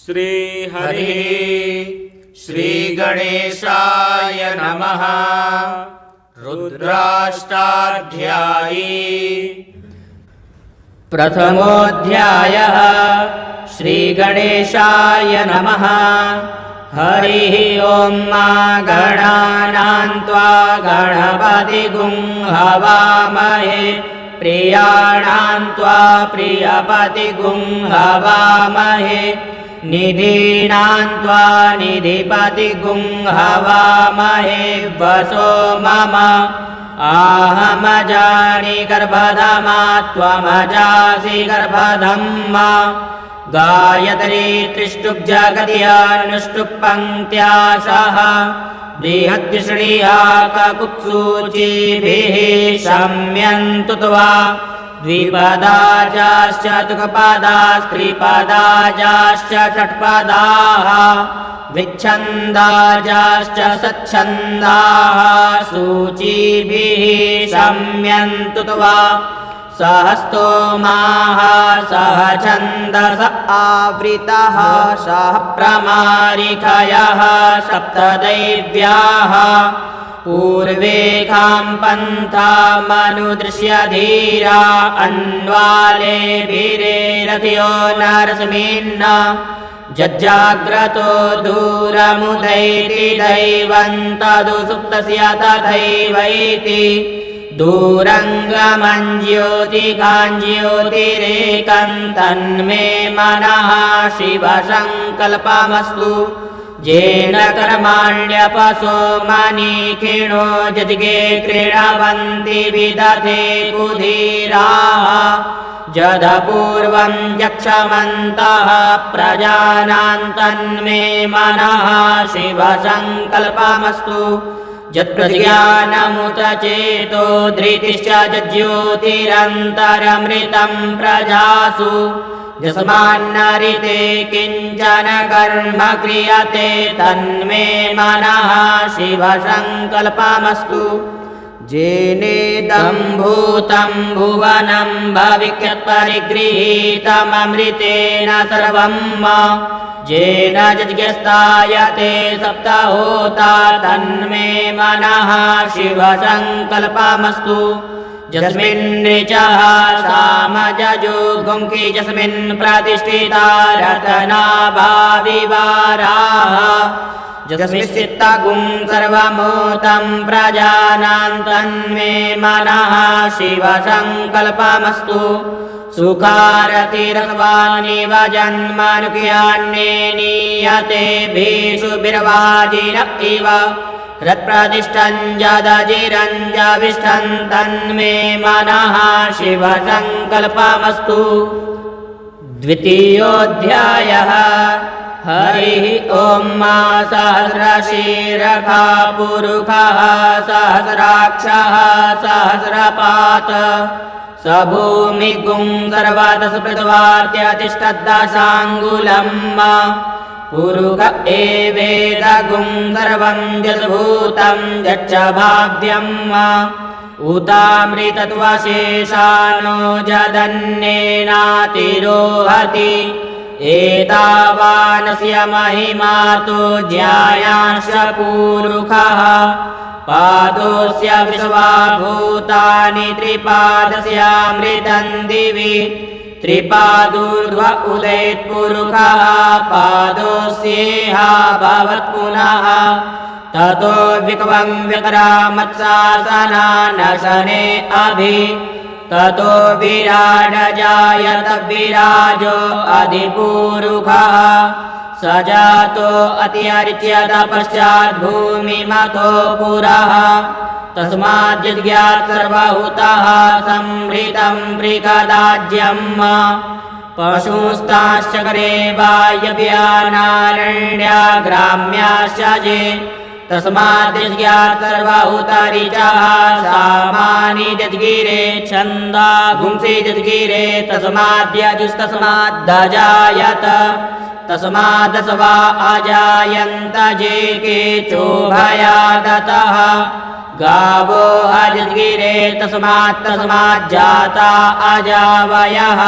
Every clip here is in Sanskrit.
श्रीहरिः श्रीगणेशाय नमः। रुद्राष्टाध्यायी। प्रथमोऽध्यायः। श्रीगणेशाय नमः। हरिः ॐ मा गणानां त्वा गणपतिगुं हवामहे प्रियाणां त्वा प्रियपतिगुं हवामहे निधीनां त्वा निधिपतिगुं हवामहे वसो मम आहमजानि गर्भधमा त्वमजासि गर्भधम्मा गायत्री त्रिष्टुप् जगत्यानुष्टुप् पङ्क्त्या सह बृहद्विषणीया ककुत्सूचिभिः शम्यन्तु त्वा द्विपदाश्च चतुष्पदास्त्रिपदाश्च षट्पदाः विच्छन्दाश्च सच्छन्दाः सूचिभिः शम्यन्तु त्वा सहस्तोमाः सह छन्दस आवृतः सह प्रमारिकयः सप्तदैव्याः पूर्वेकां पन्थामनुदृश्य धीरा अन्वालेभिरेरथयो नरस्मिन् जज्जाग्रतो दूरमुदैति दैवं तदु सुप्तस्य तथैवैति दूरङ्गमं ज्योतिकाञ्ज्योतिरेकं तन्मे मनः शिवसङ्कल्पमस्तु येन कर्माण्यपसो मनीखिणो जज्ञे क्रीडवन्ति विदधे कुधीराः जदपूर्वं यक्षमन्तः प्रजानां तन्मे मनः शिवसङ्कल्पमस्तु यत्प्रज्ञानमुत चेतो धृतिश्च ज्योतिरन्तरमृतं प्रजासु यस्मान्नरिते किञ्चन कर्म क्रियते तन्मे मनः शिवसङ्कल्पमस्तु जेनेदं भूतं भुवनं भविष्यत्परिगृहीतममृतेन सर्वं येन यज्ञस्तायते सप्तहोता तन्मे मनः शिवसङ्कल्पमस्तु यस्मिन्नृचः सामजजो गुंकि यस्मिन् प्रतिष्ठिता रत्नाभाविवाराः यस्मिंश्चित्तगुं सर्वमूतं प्रजानां तन्मे मनः शिवसङ्कल्पमस्तु सुखारतिरस्वानिव जन्मनुक्यान्ये नीयते भीषु बिर्वाजिर इव रत्प्रतिष्ठं जदजिरञ्जविष्ठं तन्मे मनः शिवसङ्कल्पमस्तु। द्वितीयोऽध्यायः। हरिः ॐ मा सहस्रशीर्षः पुरुषः सहस्राक्षः सहस्रपात् स भूमिगुं सर्वदशपृथ्वात्यतिष्ठद्दशाङ्गुलं पुरुष एवेदगुं सर्वं यद्भूतं यच्च भाव्यं उतामृतत्वशेषानो जदन्येनातिरोहति एतावानस्य महिमा तु ज्यायांश पूरुषः पादोऽस्य विश्वभूतानि त्रिपादस्यामृतं दिवि त्रिपादूर्ध्व उदयत्पुरुषः पादोऽस्येहा भवत् पुनः ततो विक्वं विक्रामत्सासनानशने अभि ततो विराड जायत विराजो अधिपूरुषः स जातो अत्यर्च्यत पश्चात् भूमिमतो पुरः तस्मात् यज्ञात् सर्वभूतः संहृतं मृगदाज्यं पशुस्ताश्चक्रे वायव्यानारण्या ग्राम्याश्च ये तस्मात् यज्ञात् सर्वभूतऋचः सामानि जज्ञिरे छन्दा गुंसि जज्ञिरे तस्माद्यजुस्तस्माद्दजायत तस्मादस्वा अजायन्त जे के चोभयादतः गावो अजद्गिरे तस्मात् जाता अजावयः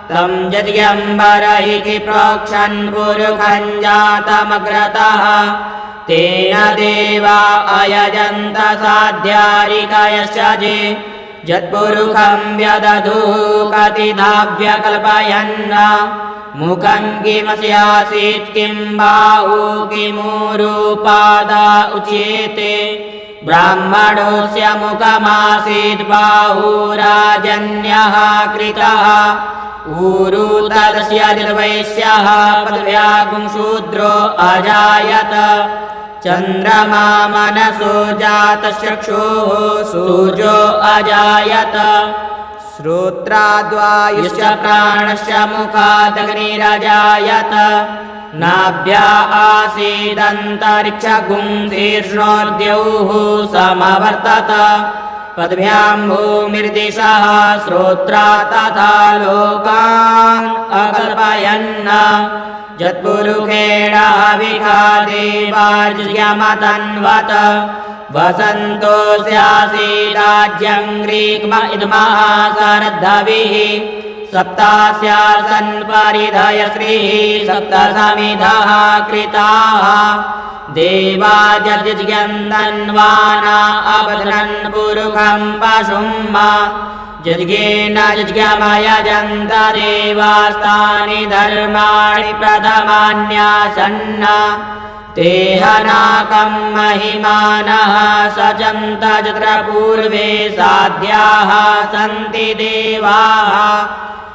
तं यद्यम्बर इति प्रोक्षन् पुरुखं जातमग्रतः तेन देवा अयजन्त साध्यारिकयश्च ये यत्पुरुखं व्यदधुः कतिधा व्यकल्पयन् मुखं किमस्यासीत् किं बाहु किमुरुपादा उच्येते ब्राह्मणोऽस्य मुखमासीत् बाहुराजन्यः कृतः ऊरु तदस्य निर्वैश्यः पदव्यागुं शूद्रो अजायत चन्द्रमा मनसो जातश्चक्षुः सूर्यो अजायत श्रोत्राद्वायुश्च प्राणश्च मुखादग्निरजायत नाभ्या आसीदन्तरिक्षगुं शीर्ष्णोर्द्यौः समवर्तत पद्भ्यां भूमिर्दिशः श्रोत्रा तथा लोकान् अकल्पयन् यत्पुरुषेण विखादेवार्यमतन्वत वसन्तोऽस्यासीदाज्यं ग्रीक्म इदमः सरद्धविः सप्तास्यासन् परिधयश्रीः सप्तसमिधः कृताः देवा जज्ञन्दन्वाना अपदनन् पुरुखं पशुं यज्ञेन यज्ञमयजन्त देवास्तानि धर्माणि प्रथमान्यासन्न तेहनाकं महिमानः सजन्त यत्र पूर्वे साध्याः सन्ति देवाः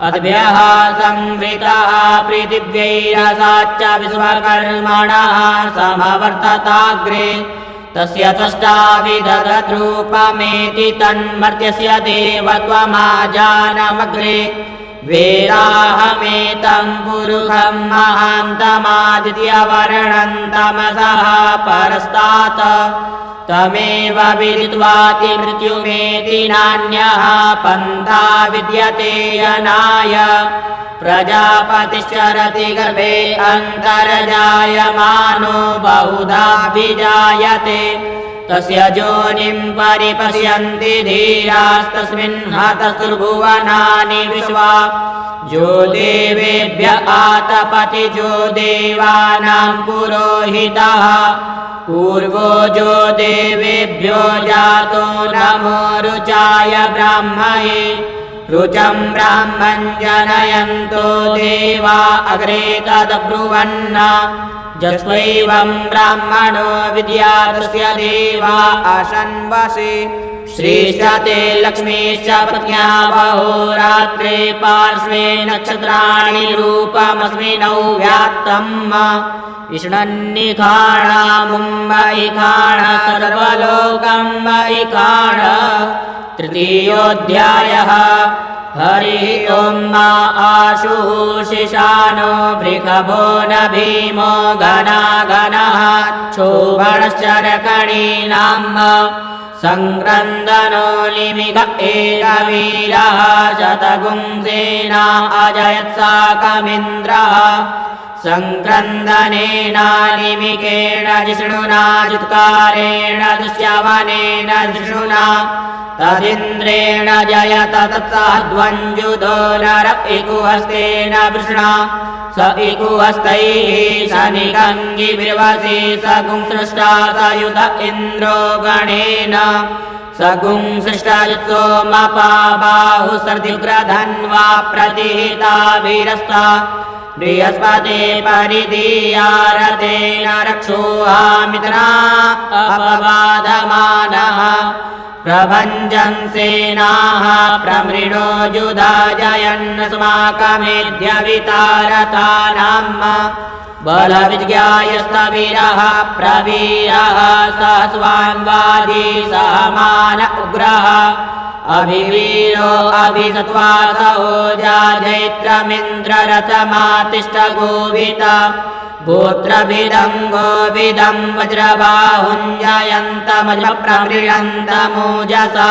अद्भ्यः संवृतः पृथिव्यैरसाच्च विश्वकर्मणः समवर्तताग्रे तस्य त्वष्टाविदधद्रूपमेति तन्मर्त्यस्य देवत्वमाजानमग्रे वेदाहमेतं पुरुषं महान्तमादित्यवर्णं तमसः परस्तात् तमेव विदित्वाति मृत्युमेति नान्यः पन्था विद्यते यनाय प्रजापतिश्चरति गर्भे अन्तर्जायमानो बहुधा विजायते तस्य योनिं परिपश्यन्ति धीरास्तस्मिन् हतस्तुर्भुवनानि विश्वा जो देवेभ्य आतपति जो देवानां पुरोहितः पूर्वो जो देवेभ्यो जातो नमो रुचाय ब्राह्मणे रुचं ब्राह्मं जनयन्तो देवा अग्रे तदब्रुवन् यस्त्वैवं ब्राह्मणो विद्यातस्य देवा आशन्वसि श्रीश्चते लक्ष्मीश्च प्रज्ञा बहोरात्रे पार्श्वे नक्षत्राणि रूपमस्मिनौ व्यात्तम् इष्णन्निखाणामुम्बैखाण सर्वलोकं वैखाण तृतीयोऽध्यायः हरिः ॐ मा आशुः शिशानो वृषभो न भीमो घनाघनः क्षोभणश्चरकणीनाम् संक्रन्दनो लिमिग एकवीरः शतगुंसेना अजयत्साकमिन्द्रः संक्रन्दनेनानिमिकेण जिष्णुना जुत्कारेण दुश्यवनेन जिष्णुना तदिन्द्रेण जयत तत्सहध्वञ्जुधो नर इकुहस्तेन वृष्णा स इकुहस्तैः शनिगङ्गिर्वसि सगुंसृष्टा सयुध इन्द्रो गणेन सगुंसृष्टयुत्सोमपाबाहु सर्दिग्रधन्वा प्रतिहिताभिरस्ता बृहस्पते परिधीयारतेन रक्षोहामित्रा अपवादमानः प्रभञ्जन्सेनाः प्रमृणो युधा जयन्नस्माकमेध्यवितारतानाम् बलविज्ञायस्तवीरः प्रवीरः सहस्वान्वादी सहमान उग्रः अभिवीरो अभिसत्त्वासहो जाजैत्रमिन्द्ररथमातिष्ठगोभित गोत्रभिदं गोविदं वज्रबाहुञ्जयन्तमजप्रमृणन्तमोजसा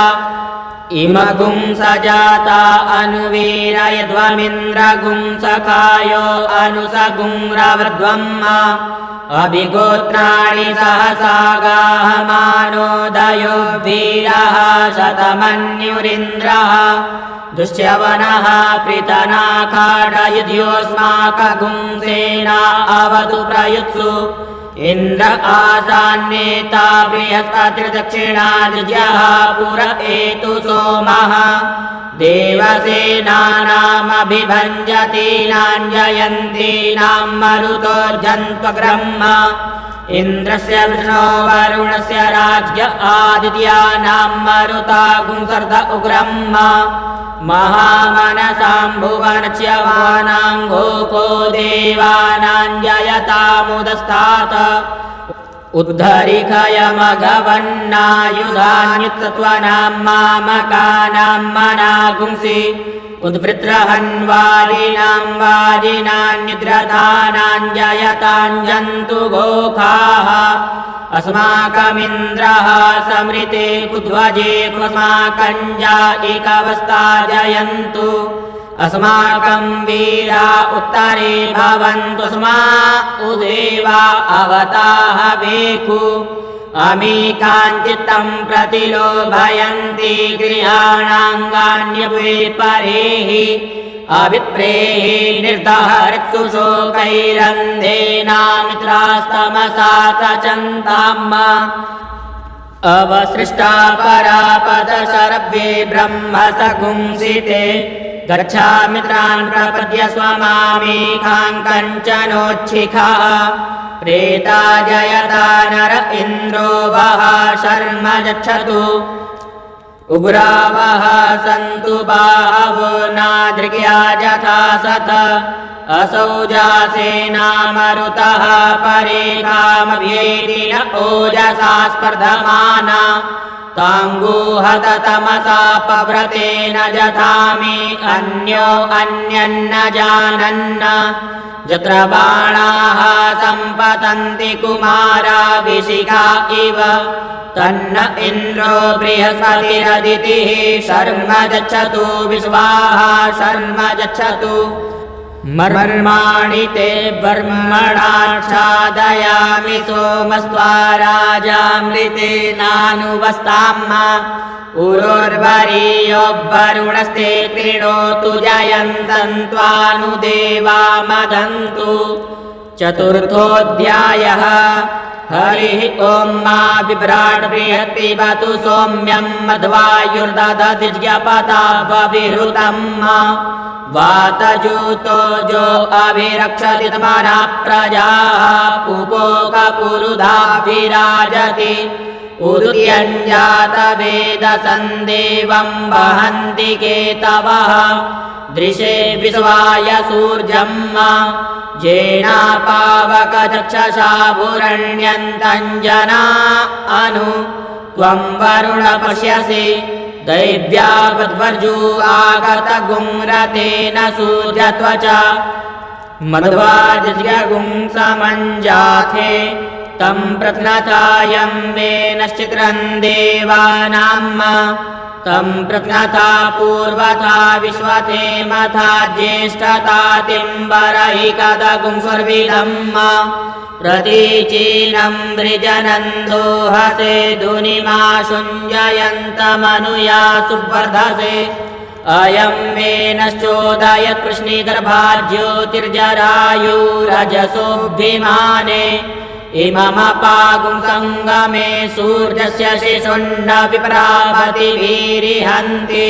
इमगुं सजाता अनुवीरयध्वमिन्द्रगुं सखायो अनुसगुं रवध्वम् अभिगोत्राणि सहसा गाहमानोदयो वीरः शतमन्युरिन्द्रः दुष्यवनः पृतनाखाडयुध्योऽस्माकगुंसेना अवतु प्रयुत्सु इन्द्र आसान्नेता बृहस्पतिर्दक्षिणाद्यः पुर एतु सोमः देवसेनानामभिभञ्जतीनां जयन्तीनां मरुतोर्जन्त्वग्रह्म इन्द्रस्य विष्णो वरुणस्य राज्ञ आदित्यानां मरुता गुंसर्द उग्रह्म महामनसां भुवनस्य वानां गोको देवानां जयतामुदस्तात् उद्धरिखयमघवन्नायुधान्युत्सत्वनां मामकानां मनागुंसि उद्वृत्रहन्वादिनां वादिनान्निद्रधानां जयतां जन्तु गोखाः अस्माकमिन्द्रः समृते कुध्वजे अस्माकं जायिकवस्ता जयन्तु अस्माकं वीरा उत्तरे भवन्तु स्मा उदेवा अवताः वेखु अमी काञ्चित्तं प्रतिलोभयन्ति गृहाणाङ्गान्यपि परेः अभिप्रेः निर्दहर्त्सु शोकैरन्धेनामित्रास्तमसा सचन्ताम् अवसृष्टा परापदशरभ्ये ब्रह्म सगुंसिते गच्छामित्रान् प्रपद्य स्वमामीखां कञ्चनोच्छिखः प्रेता जयता नर इन्द्रो वः शर्म यच्छतु उग्रावः सन्तु बाहवो नादृग्या यथा सत असौ जासेना मरुतः परे कामभ्येति न ओजसा स्पर्धमाना ताङ्गूहत तमसा पव्रतेन जथामि अन्यो अन्यन्न जानन्न यत्र बाणाः सम्पतन्ति कुमाराभिषिका इव तन्न इन्द्रो बृहस्पतिरदितिः शर्म यच्छतु विश्वाः शर्म यच्छतु मर्माणि ते ब्रह्मणाच्छादयामि सोमस्त्वा राजामृतेनानुवस्ताम् उरोर्वरीयो वरुणस्ते कृणोतु जयन्तं त्वानुदेवा मदन्तु चतुर्थोऽध्यायः हरिः ॐ मा विभ्राट् बृहत्पिबतु सौम्यं मध्वायुर्दधतिज्ञपता बविहृतम् वातजूतो जो अभिरक्षति तमनः प्रजाः उपोकपुरुधाभिराजति उदुत्यञ्जातवेदसन्देवं वहन्ति केतवः दृशे विश्वाय सूर्यम् जेनापावकचक्षसा भुरण्यन्तञ्जना अनु त्वं वरुण पश्यसि दैव्यावद्वर्जु आगतगुंरतेन सूर्यत्वचा मध्वाजगुंसमञ्जाथे तं प्रत्नतायं वेनश्चित्रं देवानाम् तं प्रत्नता पूर्वथा विश्वते मथा ज्येष्ठतातिम्बरैकदगुंसुर्विदम् प्रतीचीनं वृजनन्दोहसे धुनिमाशुञ्जयन्तमनुया सुवर्धसे अयं वेनश्चोदयत् कृष्णीगर्भात् ज्योतिर्जरायुरजसोऽभिमाने इममपागुंसङ्गमे सूर्यस्य शिशुण्ड विप्रापतिभिरिहन्ति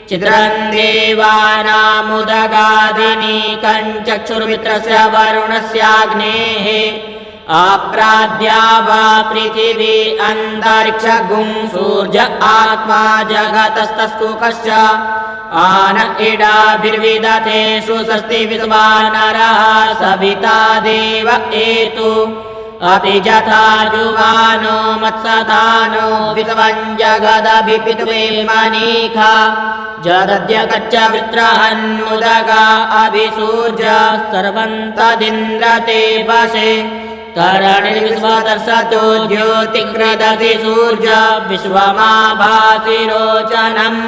चित्रं देवानामुदगादिनीकं चक्षुर्मित्रस्य वरुणस्याग्नेः आप्राद्या वा पृथिवी अन्तरिक्षगुं सूर्य आत्मा जगतस्तस्तु कश्च आन इडाभिर्विदथेषु स्वस्ति विश्वा नरः सविता देव एतु अपि जथा जुवानो मत्सतानो विश्वं जगदभिपित्वे मनीखा जदद्य गच्छ वृत्रहन्मुदगा अभिसूर्य सर्वं तदिन्द्रते वशे करणिर्विश्वदर्शतो ज्योतिकृदति सूर्य विश्वमाभासि रोचनम्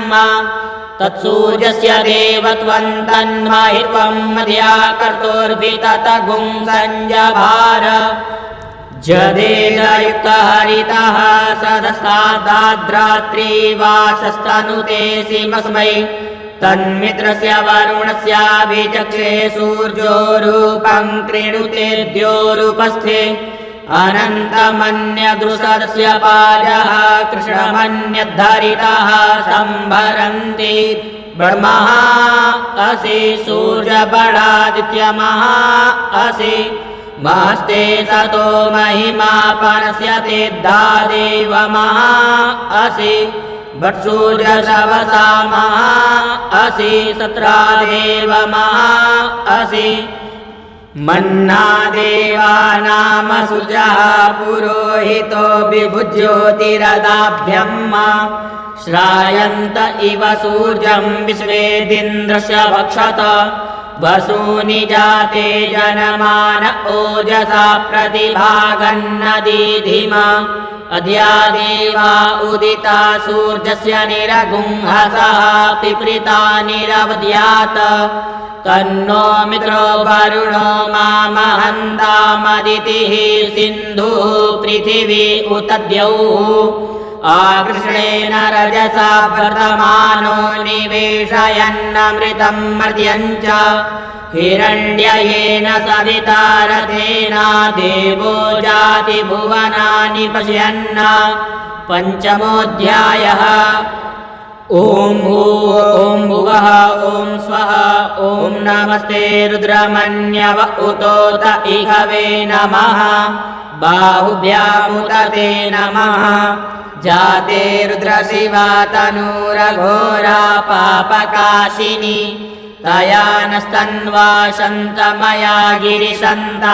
तत्सूर्यस्य देवत्वं तन्माहित्वं मध्या कर्तुर्भिततगुं संजभार जदेन युक्तः हरितः सदस्तादाद्रात्रिवासस्तनुते सीमस्मै तन्मित्रस्य वरुणस्याभिचक्षे सूर्यो रूपं कृणुते द्योरुपस्थे अनन्तमन्यदृशदस्य पाजः कृष्णमन्यद्धरितः सम्भरन्ति ब्रह्मः असि सूर्यबडादित्यमः असि मास्ते सतो महिमा पनस्यते दादेवमः असि भट्सूर्यशवसामः असि सत्रादेवमः असि मन्नादेवानामसुजः पुरोहितो विभुज्योतिरदाभ्यम् श्रायन्त इव सूर्यं विश्वेदिन्द्रस्य भक्षत वसूनि जाते जनमान ओजसा प्रतिभागन्नदीधिमा अद्या देवा उदिता सूर्यस्य निरगुंहसः पिप्रीता निरवद्यात् तन्नो मित्रो वरुणो मामहन्तामदितिः सिन्धुः पृथिवी उत द्यौः आकृष्णेन रजसा वर्तमानो निवेशयन्नमृतं मर्त्यं च हिरण्ययेन सविता रथेन देवो जाति भुवनानि पश्यन् पञ्चमोऽध्यायः ॐ भूः ॐ भुवः ॐ स्वः ॐ नमस्ते रुद्रमन्यव उतोत इहवे नमः बाहुभ्यामुदते नमः जाते रुद्रशिवा तनूरघोरा पापकाशिनी तया नस्तन्वा शन्तमया गिरिशन्ताभिचाकशीः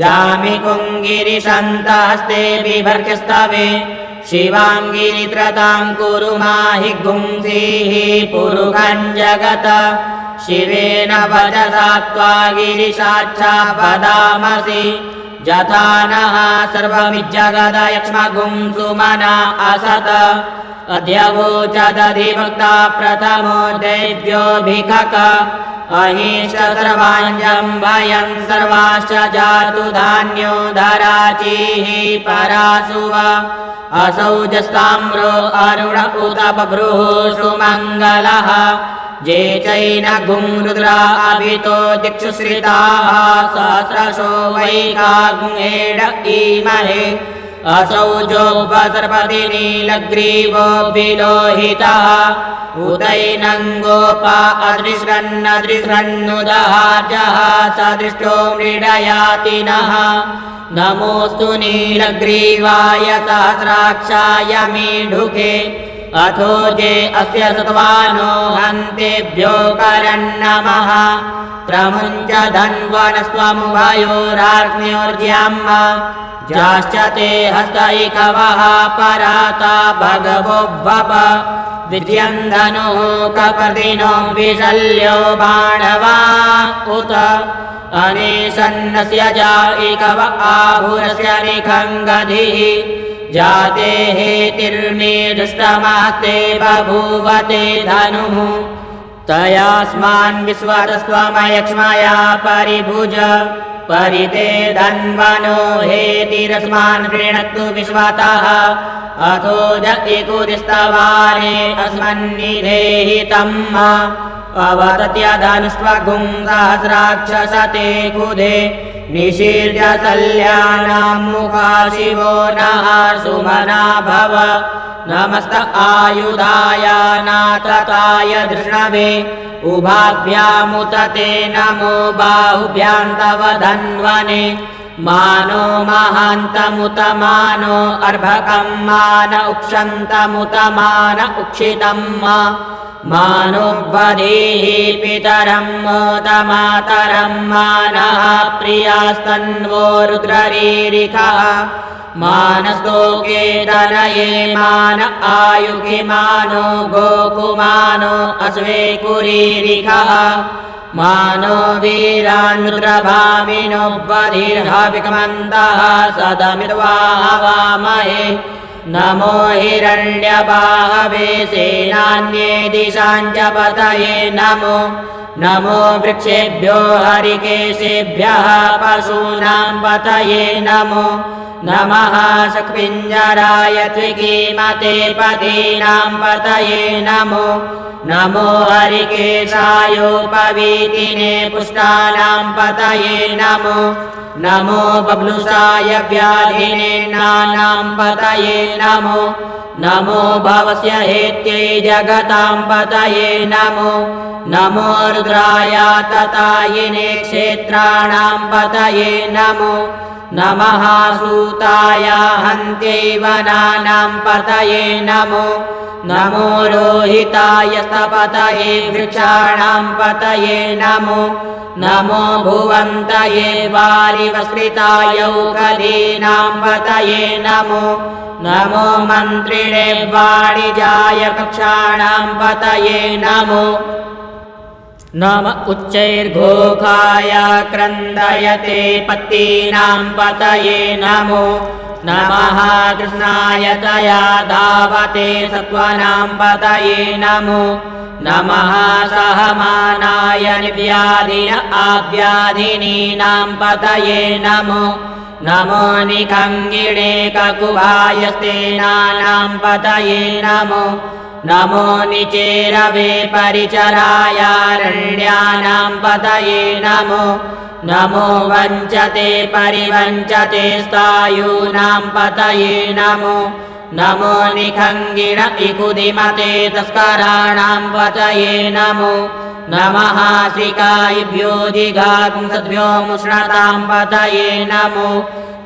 जामिकुङ्गिरिशन्तहस्ते बिभर्गस्तवे शिवाङ्गिरित्रतां कुरु माहि गुंसीः पुरुषं जगत शिवेन वचसा त्वा गिरिशाच्छा वदामसि यथा नः सर्वमिज्जगदयक्ष्मगुं सुमना असत अध्यवोचदधिभक्ता प्रथमो दैव्योऽभिखक अहिष्ट सर्वाञ्जं भयं सर्वाश्च जातु धान्यो धराचीः परासुव असौ जस्ताम्रो अरुण उत बभ्रुः सुमङ्गलः जे चैनगुं रुद्रा अभितो दिक्षु श्रिताः सहस्रशो वैकागुंहेड ईमहे असौ जोपसर्पति नीलग्रीवो विलोहितः उदैनङ्गोपा अदृश्रन्नदृश्रन्नुदहार्जः सदृष्टो मृडयाति नः नमोऽस्तु नीलग्रीवाय सहस्राक्षाय मीढुके अथो जे अस्य सत्वानो हन्तेभ्यो करन्नमः प्रमुञ्च धन्वनस्त्वमुभयोरार्ज्ञोर्ज्याम् जाश्च ते हस्तैकवः पराता भगवो भव विद्यं धनुः कपर्दिनो विशल्यो बाणवा उत अनेशन्नस्य जायिकव आभुरस्य निखङ्गधिः जाते हेतिर्मे दुष्टमस्ते बभूवते धनुः तयास्मान् विश्वतस्त्वमयक्ष्मया परिभुज परिते धन्वनो हेतिरस्मान् गृह्णतु विश्वतः अथो ज एकुदिस्तवारे अस्मन्निधेहितम् अवतत्य धनुष्वगुं सहस्राक्षसते कुधे निशीर्य सल्यानां मुखा शिवो नः सुमना भव नमस्त आयुधाय नाथताय धृष्णवे उभाभ्यामुत ते नमो बाहुभ्यां तव धन्वने मानो महान्तमुत मानो अर्भकं मान उक्षन्तमुत मान उक्षितम् मानोऽब्बधीः पितरं मोदमातरं मानः प्रियास्तन्वो रुद्ररीरिकः मानस्तोके तनये मान आयुषि मानो गोकुमानो अश्वे कुरीरिकः मानो वीरान् रुद्रभामिनो बधिर्हविकमन्तः सदमित्वा हवामहे नमो हिरण्यबाहवे सेनान्ये दिशाञ्च पतये नमो नमो वृक्षेभ्यो हरिकेशेभ्यः पशूनां पतये नमो नमः शक्पिञ्जराय त्रिकीमते पतीनां पतये नमो नमो हरिकेशायोपवीतिने पुष्टानां पतये नमो नमो बब्लुषाय व्याधिने नानां पतये नमो नमो भवस्य हेत्यै जगतां पतये नमो नमो रुद्राय ततायिने क्षेत्राणां पतये नमो नमः सूताय हन्त्यै वनानां पतये नमो नमो रोहिताय स्तपतये वृक्षाणां पतये नमो नमो भुवन्तये वारिवस्कृताय औषधीनां पतये नमो नमो मन्त्रिणे वाणिजाय कक्षाणां पतये नमो नम उच्चैर्घोखाय क्रन्दयते पत्तीनां पतये नमो नमः कृष्णाय तया धावते सत्त्वानां पतये नमो नमः सहमानाय निव्याधिन आव्याधिनीनां पतये नमो नमो निखङ्गिणे ककुभाय स्तेनानां पतये नमो नमो निचेरवे परिचरायारण्यानां पतये नमो नमो वञ्चते परिवञ्चते स्थायूनां पतये नमो नमो निखङ्गिण इकुदिमते तस्कराणां पतये नमो नमः श्रीकायिभ्यो जिघागुंसद्भ्यो मुष्णतां पतये नमो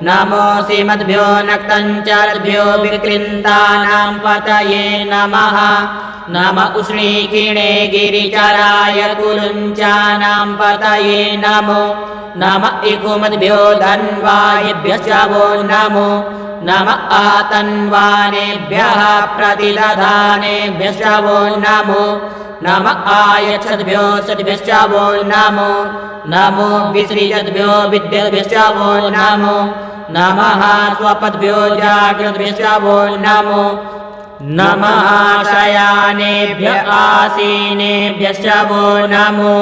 नमो सीमद्भ्यो नक्तञ्चरद्भ्यो विकृन्तानां पतये नमः नम उष्णीकिणे गिरिचराय कुरुञ्चानां पतये नमो नम इकुमद्भ्यो धन्वायिभ्यश्च वो नमो नम आतन्वानेभ्यः प्रतिदधानेभ्यश्च वो नमो नम आयच्छद्भ्यो सद्भ्यश्च वो नमो नमो विसृजद्भ्यो विद्यद्भ्यश्च वो नमो नमः स्वपद्भ्यो जाग्रद्भ्यश्च वो नमो नमः शयानेभ्य आसीनेभ्यश्च वो नमो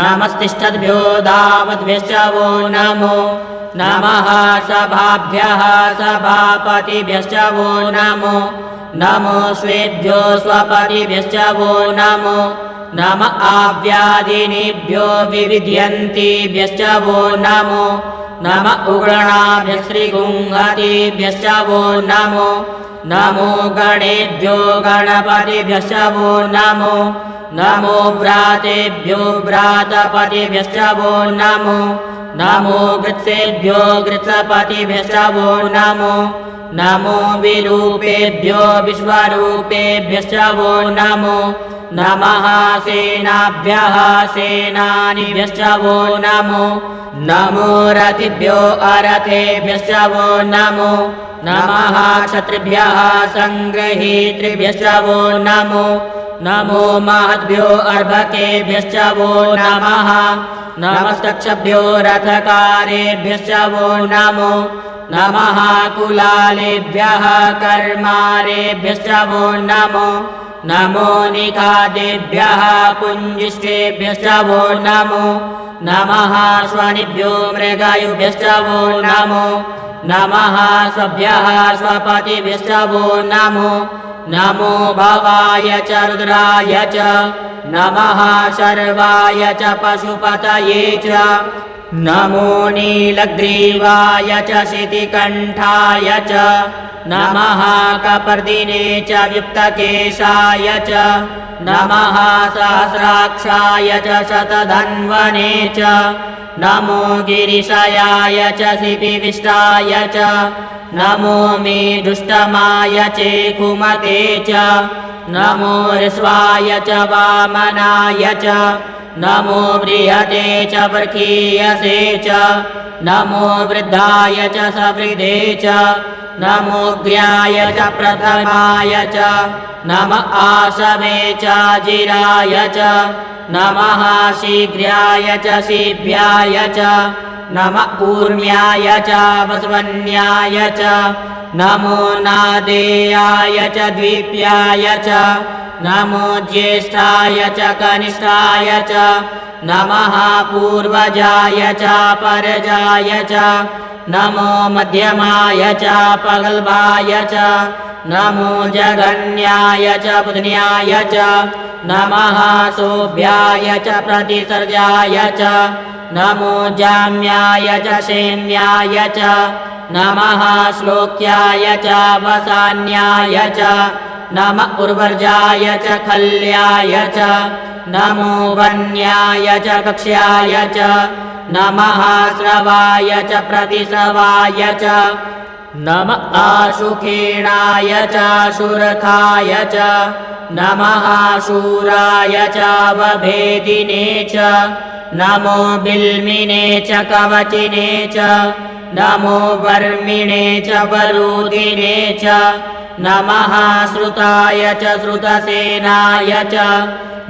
नमस्तिष्ठद्भ्यो धावद्भ्यश्च वो नमो नमः सभाभ्यः सभापतिभ्यश्च वो नमो नमो स्वेभ्यो स्वपतिभ्यश्च वो नमो नम आव्याधिनीभ्यो विविध्यन्तीभ्यश्च वो नमो नम उग्रणाभ्यः श्रीगुंहतीभ्यश्च वो नमो नमो गणेभ्यो गणपतिभ्यश्च वो नमो नमो व्रातेभ्यो व्रातपतिभ्यश्च वो नमो नमो गृत्सेभ्यो गृत्सपतिभ्यश्च वो नमो नमो विरूपेभ्यो विश्वरूपेभ्यश्च वो नमो नमः सेनाभ्यः सेनानिभ्यश्च वो नमो नमो रथिभ्यो अरथेभ्यश्च वो नमो नमः क्षत्रिभ्यः सङ्ग्रहीतृभ्यश्च वो नमो नमो महद्भ्यो अर्भकेभ्यश्च वो नमः नमस्तक्षभ्यो रथकारेभ्यश्च वो नमो नमः कुलालेभ्यः कर्मारेभ्यश्च वो नमो नमो निखादेभ्यः पुञ्जिष्ठेभ्यश्च वो नमो नमः श्वानिभ्यो मृगायुभ्यश्च वो नमो नमः स्वभ्यः स्वपतिभ्यश्च वो नमो नमो भवाय च रुद्राय च नमः शर्वाय च पशुपतये च नमो नीलग्रीवाय च शितिकण्ठाय च नमः कपर्दिने च व्युक्तकेशाय च नमः सहस्राक्षाय च शतधन्वने च नमो गिरिशयाय च शिपिविष्टाय च नमो मेढुष्टमाय चेकुमते च नमो ऋष्वाय च वामनाय च नमो बृहते च वर्खीयसे च नमो वृद्धाय च सवृद्धे च नमोऽग्र्याय च प्रथमाय च नम आशवे च जिराय च नमः शीघ्राय च शीभ्याय च नम ऊर्म्याय च वस्वन्याय च नमो नादेयाय च द्विप्याय च नमो ज्येष्ठाय च कनिष्ठाय च नमः पूर्वजाय च परजाय च नमो मध्यमाय च पगल्भाय च नमो जगन्याय च पुतन्याय च नमः सोभ्याय च प्रतिसर्जाय च नमो जाम्याय च शेम्याय च नमः श्लोक्याय च वसान्याय च नम उर्वर्जाय च खल्याय च नमो वन्याय च कक्ष्याय च नमः श्रवाय च प्रतिश्रवाय च नम आशुखेणाय च शूरखाय च नमः शूराय च वभेदिने च नमो बिल्मिने च कवचिने च नमो वर्मिणे च वरूधिने च नमः श्रुताय च श्रुतसेनाय च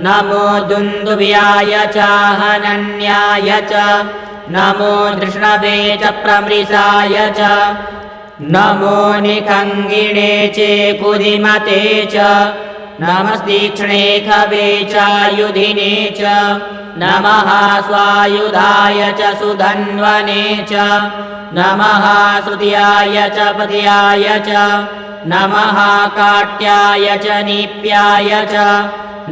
नमो दुन्दुभ्याय च हनन्याय च नमो धृष्णवे च प्रमृषाय च नमो निखङ्गिणे च कुधिमते च नमस्तीक्ष्णे खवे च युधिने च नमः स्वायुधाय च सुधन्वने च नमः श्रुत्याय च पद्याय च नमः काट्याय च नीप्याय च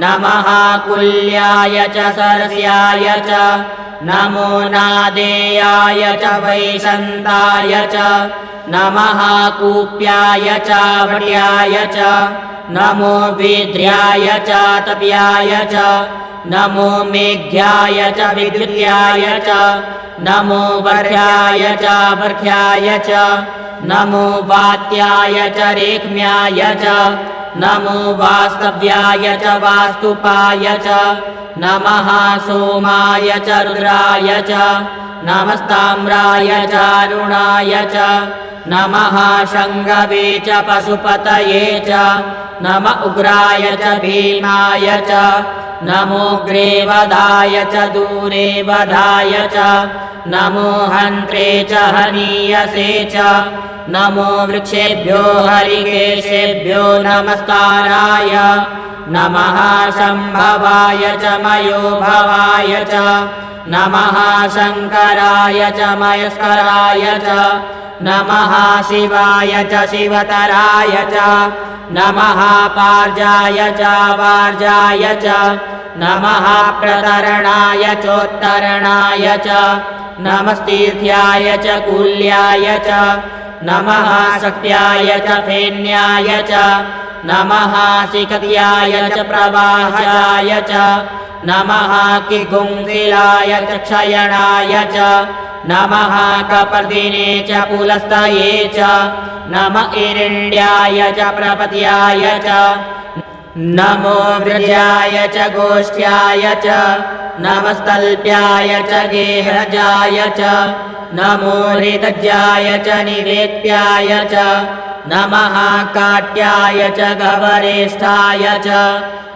नमः कुल्याय च सरस्याय च नमो नादेयाय च वैशन्ताय च नमः कूप्याय च वट्याय च नमो वीद्र्याय च तप्याय च नमो मेघ्याय च विद्युत्याय च नमो वर्ह्याय च वर्ह्याय च नमो वात्याय च रेक्म्याय च नमो वास्तव्याय च वास्तुपाय च नमः सोमाय च रुद्राय च नमस्ताम्राय च अरुणाय च नमः शङ्गवे च पशुपतये च नम उग्राय च भीमाय च नमोऽग्रे वधाय च दूरे वधाय च नमो हन्त्रे च हनीयसे च नमो वृक्षेभ्यो हरिकेशेभ्यो नमस्काराय नमः शम्भवाय च मयोभवाय च नमः शङ्कराय च मयस्कराय च नमः शिवाय च शिवतराय च नमः पार्जाय च वार्जाय च नमः प्रतरणाय चोत्तरणाय च नमस्तीर्थ्याय च कूल्याय च नमः शक्त्याय च फेन्याय च नमः शिखत्याय च प्रवाहाय च नमः किगुंसिलाय च क्षयणाय च नमः कपर्दिने च पुलस्तये च नम इरिण्ड्याय च प्रपत्याय च नमो व्रजाय च गोष्ठ्याय च नमस्तल्प्याय च गेहजाय च नमो हृतज्याय च निवेत्याय च नमः काट्याय च गवरेष्ठाय च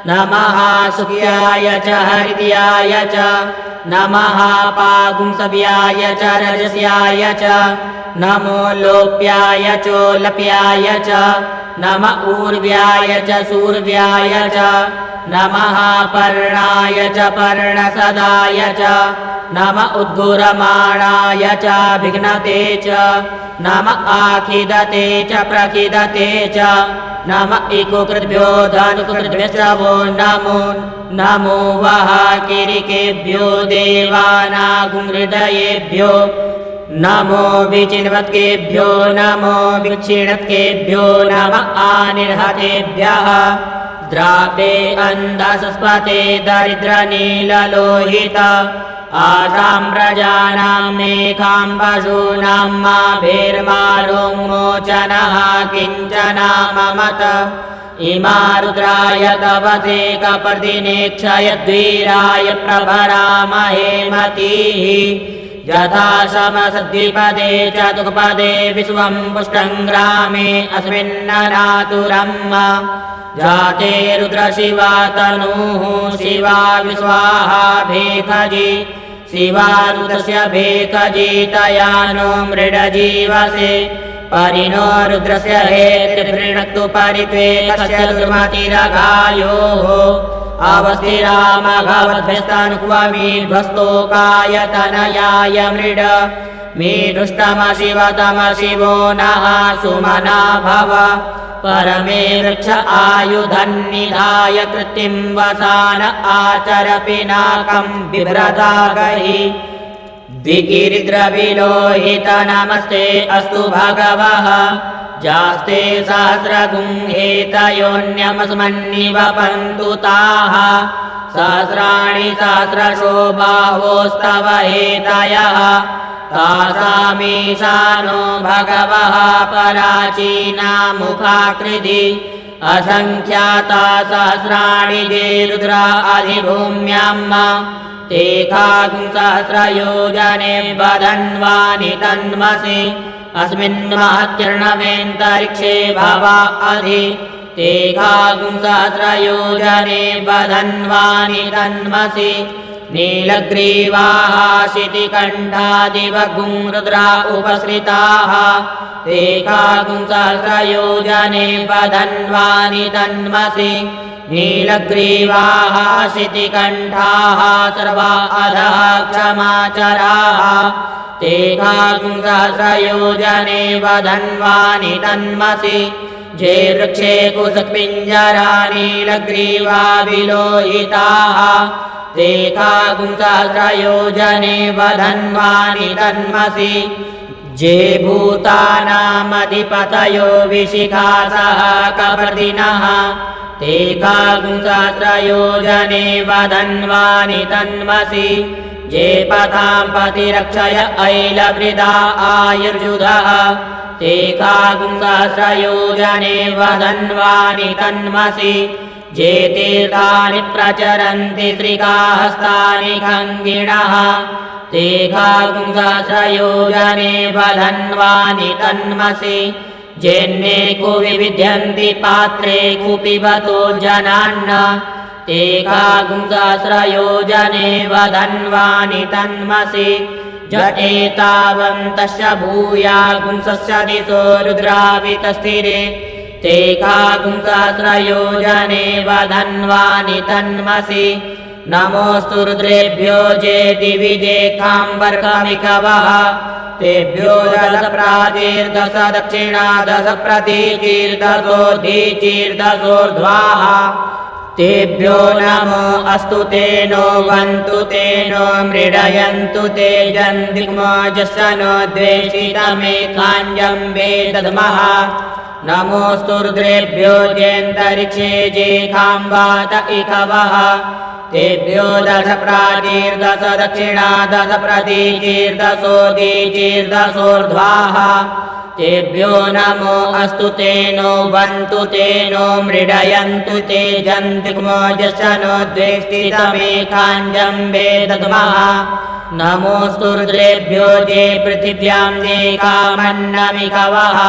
नमः सुख्याय च हरित्याय च नमः पागुंसव्याय च रजस्याय च नमो लोप्याय चोलप्याय च नम ऊर्व्याय च सूर्व्याय च नमः पर्णाय च पर्णसदाय च नम उद्गुरमाणाय च विघ्नते च नम आखिदते च प्रखिदते च नम इकुकृद्भ्यो धनुकृद्भ्यश्च वो नमो नमो वः किरिकेभ्यो देवानागुंहृदयेभ्यो नमो विचिन्वत्केभ्यो नमो विक्षीणत्केभ्यो नम आनिर्हतेभ्यः द्रापे अन्धसस्पते दरिद्रनीललोहित आसाम्प्रजानां मेघां पशूनां माभिर्मारोन्मोचनः किञ्चना ममत इमा रुद्राय तपसे कपर्दिने क्षयद्वीराय प्रभरामहे मतीः यथा समसद्विपदे चतुष्पदे विश्वं पुष्टं ग्रामे अस्मिन्ननातुरम् जाते रुद्रशिवा तनूः शिवा विश्वाहा भेखजी शिवा रुद्रस्य भेखजी तया नो मृडजीवसे परिणो रुद्रस्य हेतिर्वृणक्तु परित्वे कस्य दुर्मतिरगायोः अवस्थिरामघवद्भ्यस्तनुक्वमीध्वस्तोकायतनयाय मृड मीदुष्टमशिवतमशिवो नः सुमना भव परमे वृक्ष आयुधन्निधाय कृत्तिं वसान आचर पिनाकं बिभ्रदागहि द्विगिरिद्रविलोहित नमस्ते अस्तु भगवः जास्ते सहस्रगुंहेतयोन्यमस्मन्निवपन्तु ताः सहस्राणि सहस्रशो बाहोस्तव हेतयः तासामीशानो भगवः पराचीना मुखाकृति असंख्याता सहस्राणि जे रुद्रा अधिभूम्याम् ते खागुंसहस्रयोजने वदन्वानि तन्मसि अस्मिन् महत्किर्णवेन्तरिक्षे भवा अधि ते खागुंसहस्रयोजने वदन्वानि तन्मसि नीलग्रीवाः शितिकण्ठादिवगुं रुद्रा उपसृताः ते खागुंसहस्रयोजने वदन्वानि तन्मसि नीलग्रीवाः शितिकण्ठाः सर्वा अधः क्षमाचराः ते खागुंसहस्रयोजने वदन्वानि तन्मसि जे वृक्षे कुसुपिञ्जरा नीलग्रीवा विलोहिताः ते खागुंसहस्रयोजने वदन्वानि तन्मसि जे भूतानामधिपतयो विशिखासः कपर्दिनः ते खागुंसहस्रयोजने वदन्वानि तन्मसि जे पथां पतिरक्षय ऐलवृदा आयुर्जुधः ते खागुंसहस्रयोजने वदन्वानि तन्मसि जे तीर्थानि प्रचरन्ति त्रिकाहस्तानि खङ्गिणः ते खागुंसहस्रयोजने वदन्वानि तन्मसि जेन्ने कुविविध्यन्ति पात्रे कुपिबतो जनान्न ते खागुंसहस्रयोजने वदन्वानि तन्मसि एतावन्तश्च भूयागुंसश्च दिशो रुद्रावितस्थिरे ते खागुंसहस्रयोजने वदन्वानि तन्मसि नमोऽस्तु रुद्रेभ्यो जे दिवि जे काम्बर्कमिकवः तेभ्यो दश प्राचीर्दश दक्षिणा दश प्रतीचीर्दशोऽधीचीर्दशोर्ध्वाः तेभ्यो नमो अस्तु तेनो वन्तु तेनो मृडयन्तु ते जन्दिग्मोजश्च नो द्वेषितमेकाञ्जम्बे दद्मः नमोऽस्तु रुद्रेभ्यो जेऽन्तरिक्षे जे खाम्बात इकवः तेभ्यो दश प्राचीर्दश दक्षिणा दश प्रतीचीर्दशोऽधीचीर्दशोर्ध्वाः तेभ्यो नमो अस्तु तेनो वन्तु तेनो मृडयन्तु ते जन्दिग्मोजश्च नो द्वेष्टितमेकाञ्जम्बे दद्मः नमोऽस्तु रुद्रेभ्यो जे पृथिव्यां जे कामन्नमिकवः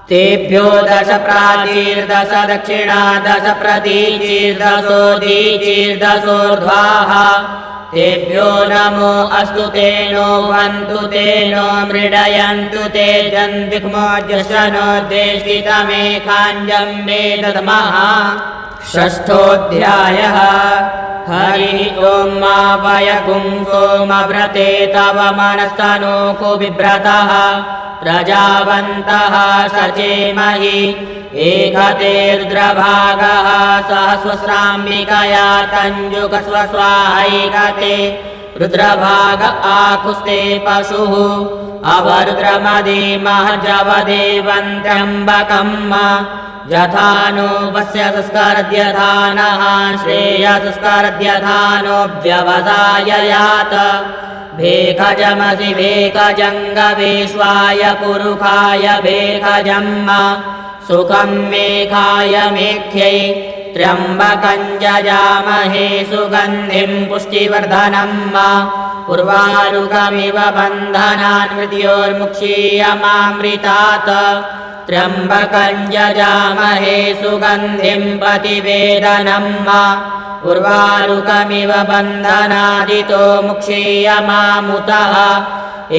तेभ्यो दश प्राचीर्दश दक्षिणा दश प्रतीचीर्दशोऽधीचीर्दशोर्ध्वाः तेभ्यो नमो अस्तु तेनो वन्तु तेनो मृडयन्तु ते जन्दिग्मोजश्च नो द्वेष्टितमेकाञ्जम्बे दद्मः षष्ठोऽध्यायः हरिः ॐ मा वयगुं सोमव्रते तव मनस्तनो कुबिभ्रतः प्रजावन्तः सचेमहि एकते रुद्रभागः सहस्वस्राम्बिकया तञ्जुकस्वस्वाहैकते रुद्रभाग आकुस्ते पशुः अवरुद्रमदीमहजवदेवन्त्र्यम्बकम् यथा नो वस्य संस्करद्यधानः श्रेयसंस्करद्यधानोऽभ्यवसाय भेखजमसि भेखजङ्गवेश्वाय पुरुखाय भेखजम् सुखं मेघाय मेख्यै त्र्यम्बकं जजामहे सुगन्धिं पुष्टिवर्धनम् उर्वारुकमिव बन्धनान् मृत्योर्मुक्षीयमामृतात् त्र्यम्बकं यजामहे सुगन्धिं प्रतिवेदनं उर्वारुकमिव बन्धनादितो मुक्षीयमामुतः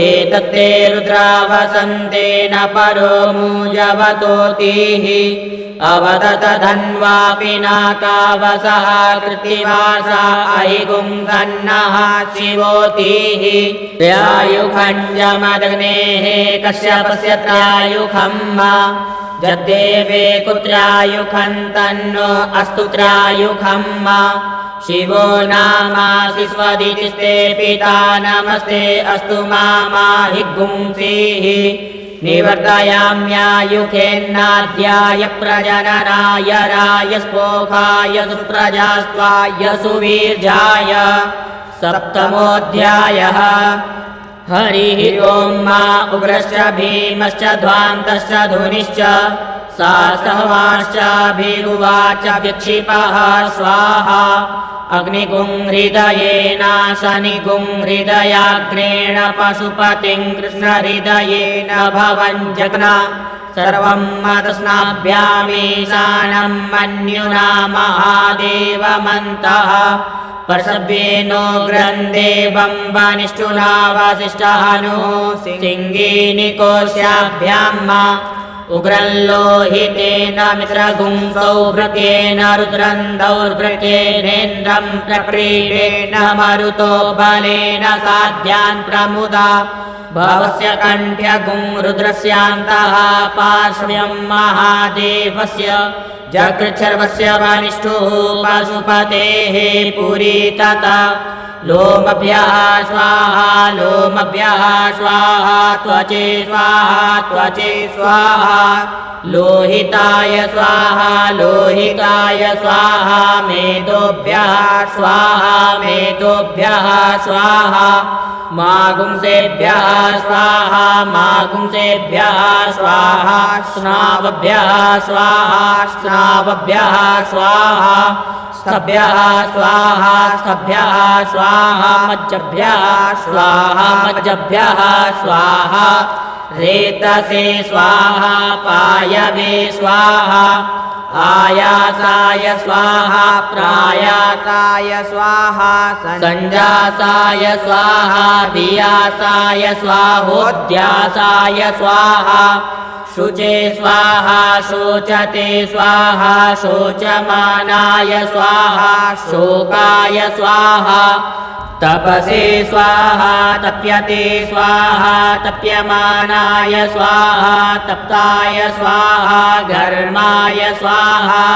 एतत्ते रुद्रावसन्तेन परो मूजवतोतिः अवदत धन्वापि नाकावसः कृत्तिवासा अहिगुंसन्नः शिवोतिः त्रयायुखञ्जमदग्नेः कश्यपस्य त्रयायुखं जद्देवे कुत्रायुखं तन्नो अस्तु त्रयायुखं शिवो नामासि स्वदितिस्ते पिता नमस्ते अस्तु माहि गुंसीः निवर्तयाम्यायुखेन्नाद्याय प्रजननाय रायस्पोखाय सुप्रजास्त्वाय सुवीर्याय सप्तमोऽध्यायः हरिः ॐ मा उग्रश्च भीमश्च ध्वान्तश्च धुनिश्च सासवाश्चाभिरुवाच विक्षिपः स्वाहा अग्निगुं हृदयेन शनिगुं हृदयाग्नेण पशुपतिं कृष्णहृदयेन भवन् जग्ना सर्वं मतस्नाभ्यामीशानं मन्युना महादेवमन्तः पर्षव्येनो ग्रन्देवं वनिष्ठुना वसिष्ठहनु सिंहीनिकोशाभ्याम् उग्रं लोहितेन मित्रगुं सौभृतेन रुद्रं दौर्भृतेनेन्द्रं प्रक्रीडेन मरुतो बलेन साध्यान् प्रमुदा भवस्य कण्ठ्यगुं रुद्रस्यान्तः पार्श्व्यं महादेवस्य जगृच्छर्वस्य वनिष्ठुः पशुपतेः पुरी तथा लोमभ्यः स्वाहा लोमभ्यः स्वाहा त्वचे स्वाहा लोहिताय स्वाहा मेदोभ्यः स्वाहा मागुंसेभ्यः स्वाहा स्नावभ्यः स्वाहा स्तभ्यः स्वाहा मज्जभ्यः स्वाहा रेतसे स्वाहा पायवे स्वाहा आयासाय स्वाहा प्रायासाय स्वाहा संजासाय स्वाहा वियासाय स्वाहोद्यासाय स्वाहा शुचे स्वाहा शोचते स्वाहा शोचमानाय स्वाहा शोकाय स्वाहा तपसे स्वाहा तप्यते स्वाहा तप्यमानाय स्वाहा तप्ताय स्वाहा घर्माय स्वाहा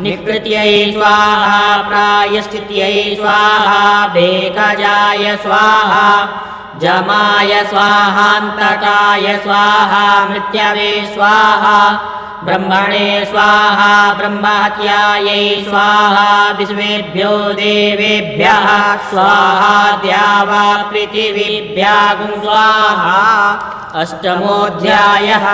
निकृत्यै स्वाहा प्रायश्चित्यै स्वाहा भेकजाय स्वाहा जमाय स्वाहान्तकाय स्वाहा मृत्यवे स्वाहा ब्रह्मणे स्वाहा ब्रह्महत्यायै स्वाहा विश्वेभ्यो देवेभ्यः स्वाहा द्यावा पृथिवीभ्यागुं स्वाहा अष्टमोऽध्यायः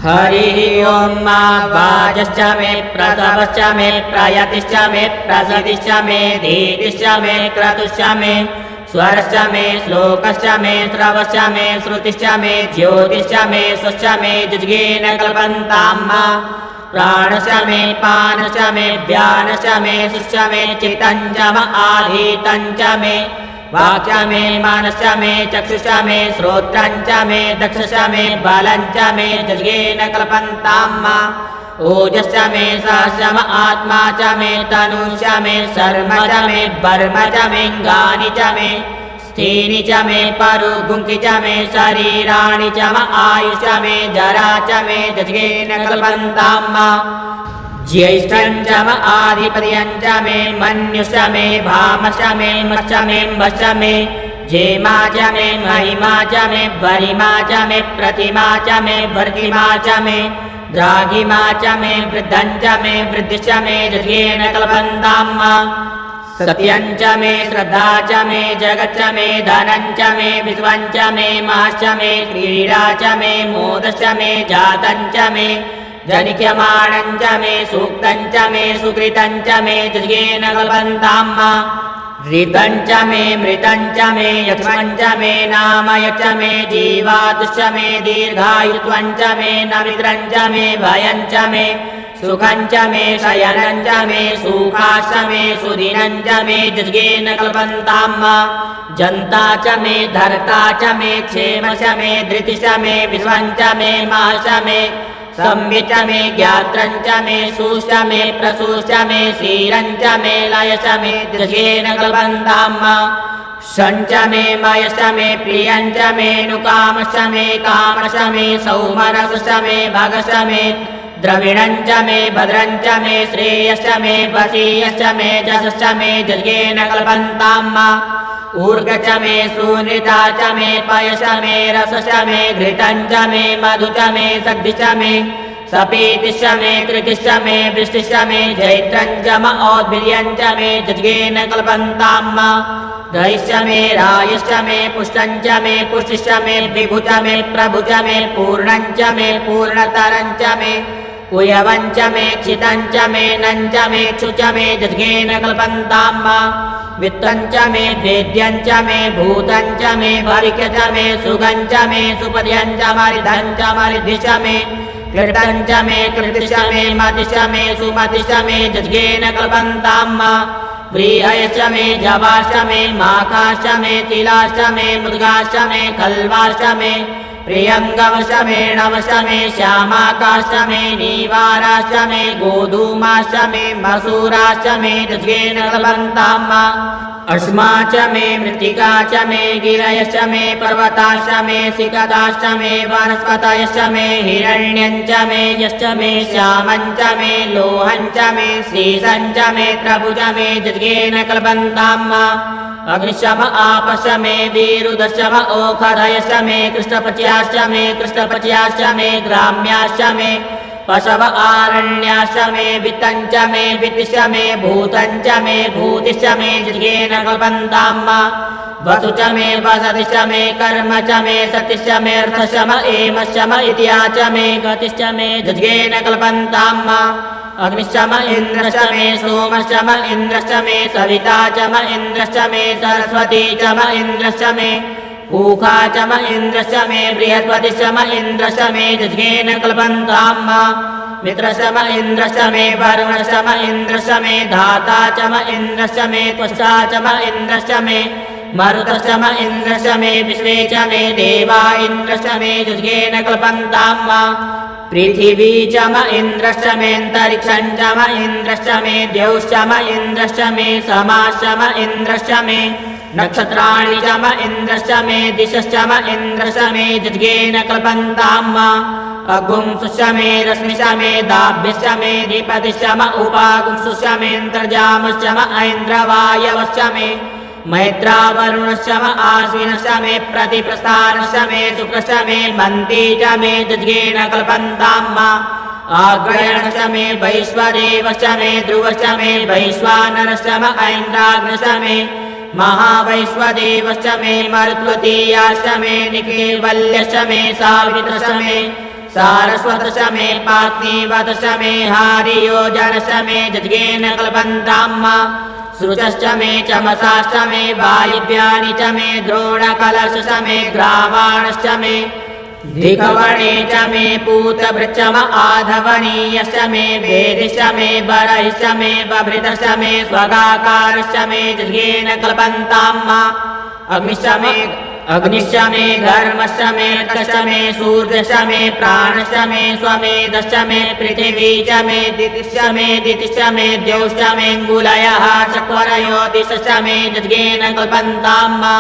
हरिः ॐ मा वाजश्च मे प्रसवश्च मे प्रयतिश्च मे प्रसदिश्च मे धीतिश्च मे क्रतुश्च मे स्वरश्च मे श्लोकश्च मे श्रवश्च मे श्रुतिश्च मे ज्योतिश्च मे स्वश्च मे जुज्गेन कल्पन्ताम् प्राणश्च मे पानश्च मे व्यानश्च मे सुश्च मे चित्तञ्च आधीतञ्च मे वाक्च मे मानश्च मे चक्षुश्च मे श्रोत्रञ्च मे दक्षश्च मे बलञ्च मे जुज्गेन कल्पन्ताम् ओजश्च मे सहश्च आत्मा च मे तनुश्च मे शर्म च मे वर्म च मेऽङ्गानि च मे स्थीनि च मे परुगुङ्कि च मे शरीराणि च आयुश्च मे जरा च मे जज्ञेन कल्पन्ताम् ज्येष्ठं च आधिपत्यं च मे मन्युश्च मे भामश्च मे मश्च मे म्भश्च मे जेमा च मे महिमा च मे वरिमा च मे प्रतिमा च मे वर्तिमा च मे द्राघिमा च मे वृद्धं च मे वृद्धिश्च मे जज्ञेन कल्पन्ताम् सत्यं च मे श्रद्धा च मे जगच्च मे धनं च मे विश्वं च मे महश्च मे क्रीडा च मे मोदश्च मे जातं च मे जनिक्यमाणं च मे सूक्तं च मे सुकृतं च मे जज्ञेन कल्पन्ताम् ऋतं च मे मृतं च मे यक्ष्मं च मे नामय च मे जीवातुश्च मे दीर्घायुत्वं च मे नमित्रं च मे भयं च मे सुखं च मे शयनं च मे सुखाश्च मे सुदिनं च मे जज्ञेन कल्पन्तां मा जन्ता च मे धर्ता च मे क्षेम च मे धृतिश्च मे विश्वं च मे महश्च मे संविच्च मे ज्ञात्रं च मे सुश्च मे प्रसूश्च मे क्षीरं च मे लयश्च मे जज्ञेन कल्पन्तां मा शञ्च मे मयश्च मे प्रियं च मे नुकामश्च मे कामश्च मे सौमनसश्च मे भगश्च मे द्रविणं च मे भद्रं च मे श्रेयश्च मे वसीयश्च मे जसश्च मे जज्ञेन कल्पन्तां मा ऊर्ग च मे सूनृता च मे पयश्च मे रसश्च मे घृतं च मे मधु च मे सग्धिश्च मे सपीतिश्च मे कृतिश्च मे वृष्टिश्च मे जैत्रं च म औद्भिर्यं च मे जज्ञेन कल्पन्तां मा रयिश्च मे रायश्च मे पुष्टं च मे पुष्टिश्च मे विभु च मे प्रभु च मे पूर्णं च मे पूर्णतरं च मे कुयवं च मे क्षितं च मे नं च मे क्षु च मे जज्ञेन कल्पन्तां मा वित्तं च मे वेद्यं च मे भूतं च मे भरिक्य च मे सुगं च मे सुपद्यं च मरिधं च मरिधिश्च मे कृतं च मे कृतिश्च मे मतिश्च मे सुमतिश्च मे जज्ञेन कल्पन्तां मा व्रीहयश्च मे जवाश्च मे माकाश्च मे तिलाश्च मे मुद्गाश्च मे कल्वाश्च मे प्रियङ्गवश्च मे नवश्च मे श्यामाकाश्च मे नीवाराश्च मे गोधूमाश्च मे मसूराश्च मे जज्ञेन कल्पन्तां मा अश्मा च मे मृत्तिका च मे गिरयश्च मे पर्वताश्च मे सिकताश्च मे वनस्पतयश्च मे हिरण्यं च मे यश्च मे श्यामं च मे लोहं च मे श्रीशं च मे प्रभु च मे जज्ञेन कल्पन्तां मा अग्निश्च आपश्च मे वीरुदश्च ओखधयश्च मे कृष्णपच्याश्च मे कृष्णपच्याश्च मे ग्राम्याश्च मे पशव आरण्याश्च मे वित्तं च मे वित्तिश्च मे भूतं च मे भूतिश्च मे जज्ञेन कल्पन्तां मा वसु च मे वसतिश्च मे कर्म च मे सतिश्च मे अर्थश्च म एमश्च म इत्या च मे गतिश्च मे जज्ञेन कल्पन्तां मा अग्निश्च म इन्द्रश्च मे सोमश्च म इन्द्रश्च मे सविता च म इन्द्रश्च मे सरस्वती च म इन्द्रश्च मे पूखा च म इन्द्रश्च मे बृहस्पतिश्च म इन्द्रश्च मे जज्ञेन कल्पन्तां मा मित्रश्च म इन्द्रश्च मे वरुणश्च म इन्द्रश्च मे धाता च म इन्द्रश्च मे त्वष्टा च म इन्द्रश्च मे मरुतश्च म इन्द्रश्च मे विश्वे च मे देवा इन्द्रश्च मे जज्ञेन कल्पन्तां मा पृथिवी च म इन्द्रश्च मेऽन्तरिक्षं च म इन्द्रश्च मे द्यौश्च म इन्द्रश्च मे समाश्च म इन्द्रश्च मे नक्षत्राणि च म इन्द्रश्च मे दिशश्च म इन्द्रश्च मे जज्ञेन कल्पन्तां मा अगुंसुश्च मे रश्मिश्च मे दाभ्यश्च मे धीपतिश्च म उपागुंसुश्च मेऽन्तर्जामश्च म ऐन्द्रवायवश्च मे मैत्रावरुणश्च म आश्विनश्च मे प्रतिप्रस्थानश्च मे शुक्रश्च मे मन्ती च मे जज्ञेन कल्पन्तां मा आग्रयणश्च मे वैश्वदेवश्च मे ध्रुवश्च मे वैश्वानरश्च म ऐन्द्राग्नश्च मे महावैश्वदेवश्च मे मरुत्वतीयाश्च मे निकेवल्यश्च मे सावित्रश्च मे सारस्वतश्च मे पात्नीवतश्च मे हारियोजनश्च मे जज्ञेन कल्पन्तां मा सृजश्च मे चमसाश्च मे वायव्यानि च मे द्रोणकलशश्च मे ग्रावाणश्च मे दिग्वणे च मे पूतभृच्च म आधवनीयश्च मे वेदिश्च मे बरहिश्च मे बभृतश्च मे स्वगाकारश्च मे जज्ञेन कल्पन्तां मा अग्निश्च मे घर्मश्च मे रक्तश्च मे सूर्यश्च मे प्राणश्च मे स्वमेधश्च मे पृथिवी च मे दितिश्च मे द्यौश्च मेऽङ्गुलयः चत्वरयो दिशश्च मे जज्ञेन कल्पन्तां मा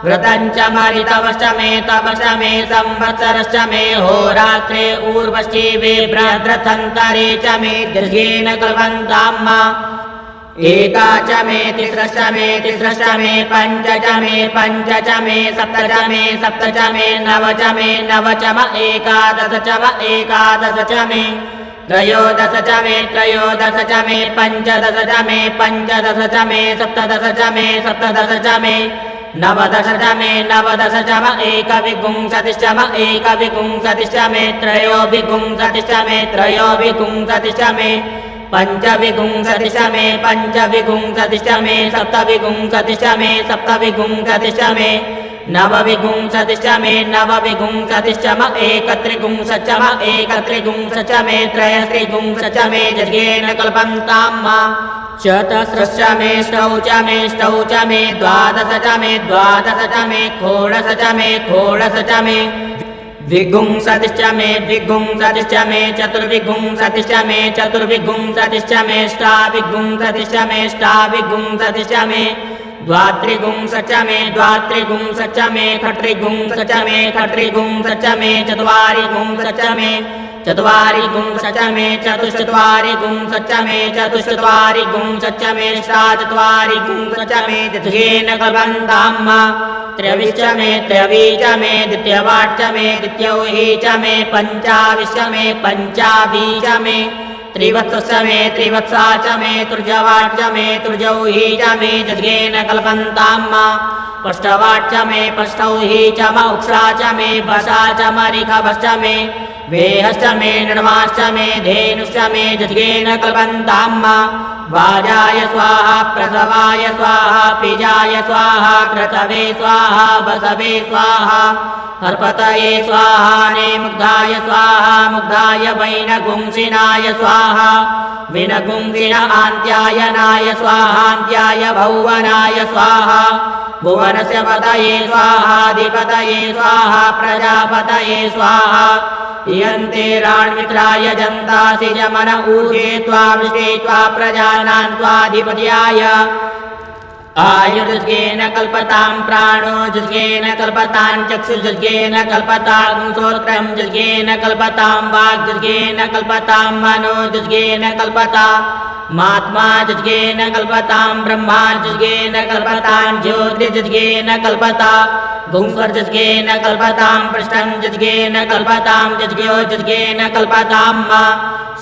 व्रतं च मरितवश्च मे तपश्च मे संवत्सरश्च मे होरात्रे ऊर्वश्चिवे बृहद्रथन्तरे च मे जज्ञेन कल्पन्तां मा एका च मे तिस्रश्च मे पञ्च च मे सप्त च मे नव च म एकादश च मे त्रयोदश च मे पञ्चदश च मे सप्तदश च मे नवदश च म एकविंशतिश्च मे त्रयोविंशतिश्च मे पञ्चविगुंसतिष्ठमे पञ्चविगुंसतिष्ठमे सप्तविगुंसतिष्ठमे सप्तविगुंसतिष्ठमे नवविगुंसतिष्ठमे नवविगुंसतिष्ठम एकत्रिगुंसचम एकत्रिगुंसचमे त्रयस्त्रिगुंसचमे जज्ञेन कल्पन्ताम् चतस्रश्चमे ष्टौचमे द्वादशचमे द्वादशचमे षोडशचमे षोडशचमे द्विगुंसतिष्ठमे द्विगुंसतिष्ठमे चतुर्विगुंसतिष्ठमे चतुर्विगुंसतिष्ठमे ष्टाविगुंसतिष्ठमे ष्टाविगुंसतिष्ठमे द्वात्रिगुंसचमे द्वात्रिगुंसचमे खट्रिगुंसचमे खट्रिगुंसचमे चत्वारिगुंसचमे चत्वारिगुंसचमे चतुश्चत्वारिगुंसचमे चतुश्चत्वारिगुंसचमे षट्चत्वारिगुंसचमे जज्ञेन कल्पन्ताम् त्रयविष्टमे त्रयवीचमे द्वितीयवाच्यमे द्वितीयौहीचमे पञ्चाविष्टमे पञ्चावीचमे त्रिवत्समे त्रिवत्साचमे तृतीयवाच्यमे तृतीयौहीचमे जज्ञेन कल्पन्ताम् पष्टवाच्यमे पष्टौहीचम उक्षाचमे भषाचमरिखभश्चमे वेहश्चमे नृमाश्चमे धेनुश्चमे जज्ञेन कल्पन्ताम् वाजाय स्वाहा प्रसवाय स्वाहा पिजाय स्वाहा क्रतवे स्वाहा वसवे स्वाहा हर्पतये स्वाहा नेमुग्धाय स्वाहा मुग्धाय वैनगुंसिनाय स्वाहा विनगुंसिन आन्त्यायनाय स्वाहान्त्याय भुवनाय स्वाहा भुवनस्य पतये स्वाहाधिपतये स्वाहा प्रजापतये स्वाहा इयन्ते राण्मित्राय जन्तासि जमन ऊर्जे त्वा वृष्टे त्वा प्रजानां त्वाधिपत्याय आयुर्जज्ञेन कल्पतां प्राणो जज्ञेन कल्पतां चक्षुर्जज्ञेन कल्पतां श्रोत्रं जज्ञेन कल्पतां वाग्जज्ञेन कल्पतां मनो जज्ञेन कल्पता मात्मा जज्ञेन कल्पतां ब्रह्मा जज्ञेन कल्पतां ज्योतिर्जज्ञेन कल्पता गुंस्वर्जज्ञेन कल्पतां पृष्ठं जज्ञेन कल्पतां जज्ञो जज्ञेन कल्पतां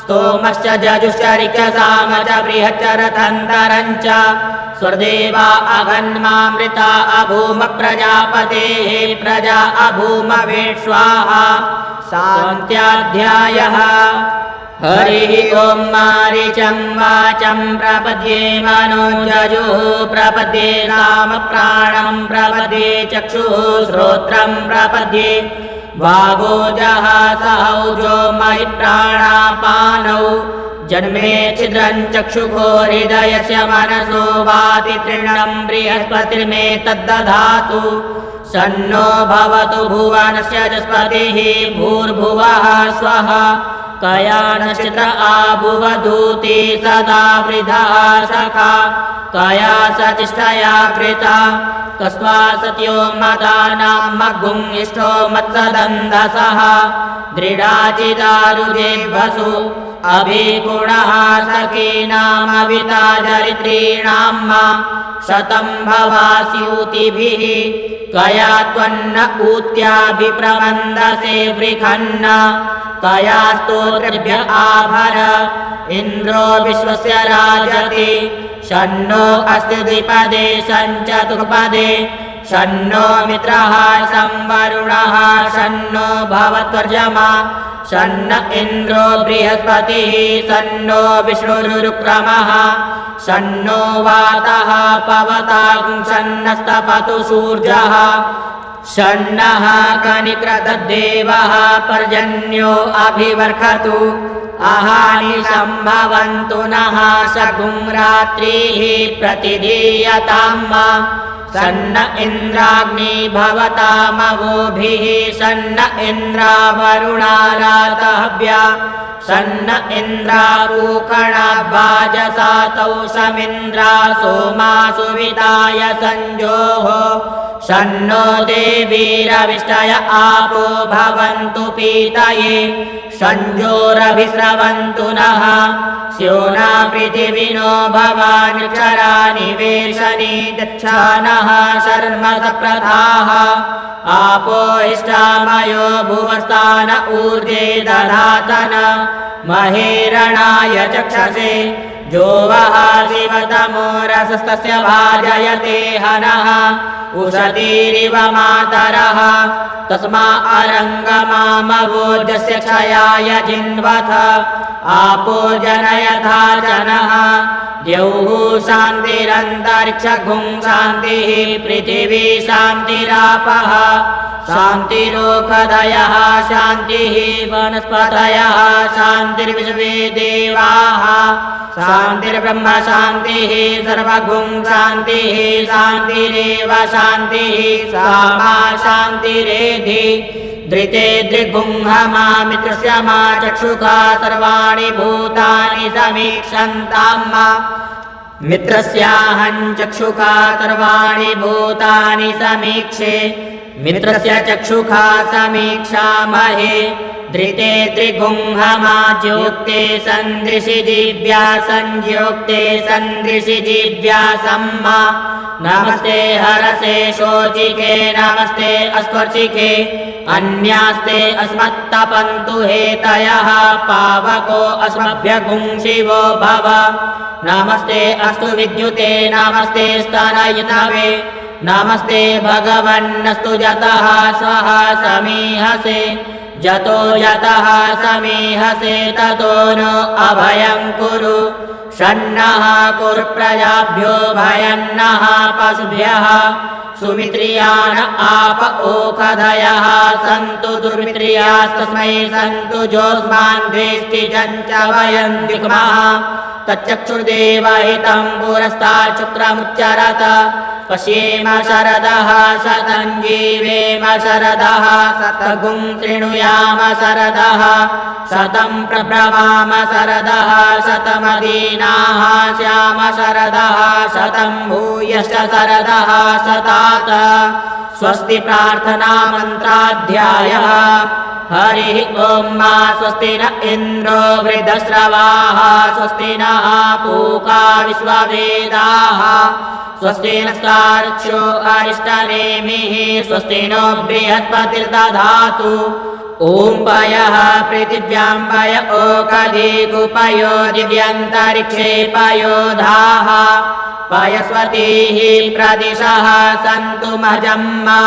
स्तोमश्च जजुश्च ऋक्षसाम च बृहच्च रथन्तरं च स्वर्देवा अघन्मामृता अभूम प्रजापतेः प्रजा अभूम वेट् स्वाहा शान्त्याध्यायः हरिः ॐ मारीचं वाचं प्रपद्ये मनोजजुः प्रपद्ये राम प्राणं प्रपद्ये चक्षुः श्रोत्रं प्रपद्ये वागोजः सहौजो मयि प्राणापानौ जन्मे छिद्रं चक्षुषो हृदयस्य मनसो वाति तृणं बृहस्पतिर्मे तद्दधातु सन्नो भवतु भुवनस्य जस्पतिः भूर्भुवः स्वः कया नश्चित्र आभुवधूति सदा वृधः सखा कया सचिष्टया कृता कस्वा सत्यो मदानां मग्गुं इष्टो मत्सदन्धसः दृढाचिदारुजेभसु अभिगुणः सखीनामविता चरित्रीणां शतं भवास्यूतिभिः कया त्वन्न ऊत्याभिप्रबन्धसे वृखन्न कया स्तोत्रभ्य आभर इन्द्रो विश्वस्य राजति शन्नो अस्ति द्विपदे सञ्चतुर्पदे शन्नो मित्रः संवरुणः शन्नो भवत्वर्जमा शन्न इन्द्रो बृहस्पतिः शन्नो विष्णुरुक्रमः शन्नो वातः पवतां शन्नस्तपतु सूर्यः शन्नः कनिक्रदद्देवः पर्जन्यो अभिवर्खतु अहानि सम्भवन्तु नः शगुं रात्रिः प्रतिधीयताम् शन्न इन्द्राग्नि भवतामवोभिः शन्न इन्द्रावरुणारातहव्या शन्न इन्द्रापूकणाभाजसातौ समिन्द्रा सोमासु विदाय संजोः शन्नो देवीरविष्टय आपो भवन्तु पीतये संजोरभिस्रवन्तु नः स्योना पृथिविनो भवान्यक्षरा निवेशनी दक्षानः शर्म सप्रथाः आपो इष्टामयो भुवस्थान ऊर्जे दधातन महेरणाय चक्षसे जो वः शिवतमो रसस्तस्य भाजयते हनः उषतीरिव मातरः तस्मा अरङ्गमामवोजस्य क्षयाय जिन्वथ आपो जनयथा जनः द्यौः शान्तिरन्तरिक्षगुं शान्तिः पृथिवी शान्तिरापः शान्तिरोषधयः शान्तिः वनस्पतयः शान्तिर्विश्वे देवाः शान्तिर्ब्रह्म शान्तिः सर्वगुं शान्तिः शान्तिरेव शान्तिः सामा शान्तिरेधि धृते दृग्गुंहमा मित्रस्य मा चक्षुषा सर्वाणि भूतानि समीक्षन्ताम् मित्रस्याहं चक्षुषा सर्वाणि भूतानि समीक्षे मित्रस्य चक्षुषा समीक्षामहे धृते त्रिगुंहमा ज्योक्ते सन्दृशि जीव्या संज्योक्ते सन्दृशि जीव्या सम्मा नमस्ते हरसे शोचिके नमस्ते अस्त्वर्चिके अन्यास्ते अस्मत्तपन्तु हेतयः पावको अस्मभ्यगुं शिवो भव नमस्ते अस्तु विद्युते नमस्ते स्तनयितवे नमस्ते भगवन्नस्तु जतः स्वः समीहसे जतो यतः समीहसे ततो नो अभयं कुरु षण्णः कुरु प्रजाभ्यो भयन्नः पशुभ्यः सुमित्रियाण आप ओषधयः सन्तु दुर्मित्रियास्तस्मै सन्तु जोस्मान् द्वेष्टिजञ्च वयं दिग्मः तच्चक्षुर्देवहितं पुरस्तात् शुक्रमुच्चरत पश्येम शरदः शतं जीवेम शरदः शतगुं शृणुयाम शरदः शतं प्रब्रवाम शरदः शतमदीनाः स्याम शरदः शतं भूयश्च शरदः शतात स्वस्ति प्रार्थना मन्त्राध्यायः हरिः ॐ मा स्वस्ति न इन्द्रो वृद्धश्रवाः स्वस्ति नः पूषा विश्ववेदाः स्वस्ति नस्तार्क्ष्यो अरिष्टनेमिः स्वस्ति नो बृहस्पतिर्दधातु ॐ पयः पृथिव्यां पय ओषधीकुपयो दिव्यन्तरिक्षे पयोधाः पयस्वतीः प्रदिशः सन्तु मजम्मा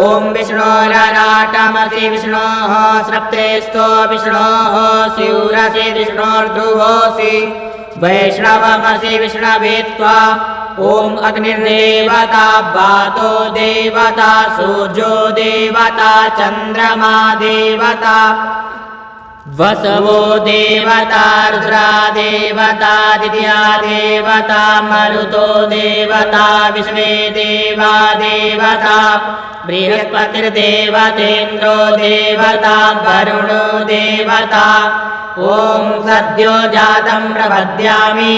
ॐ विष्णोरराटमसि विष्णोः स्रप्तेस्थो विष्णोः स्यूरसि विष्णोर्ध्रुवोऽसि वैष्णवमसि विष्णवे त्वा ॐ अग्निर्देवता वातो देवता सूर्यो देवता चन्द्रमा देवता वसवो देवता रुद्रा देवता दित्या देवता मरुतो देवता विश्वे देवा देवता बृहस्पतिर्देवतेन्द्रो देवता वरुणो देवता ॐ सद्यो जातं प्रपद्यामि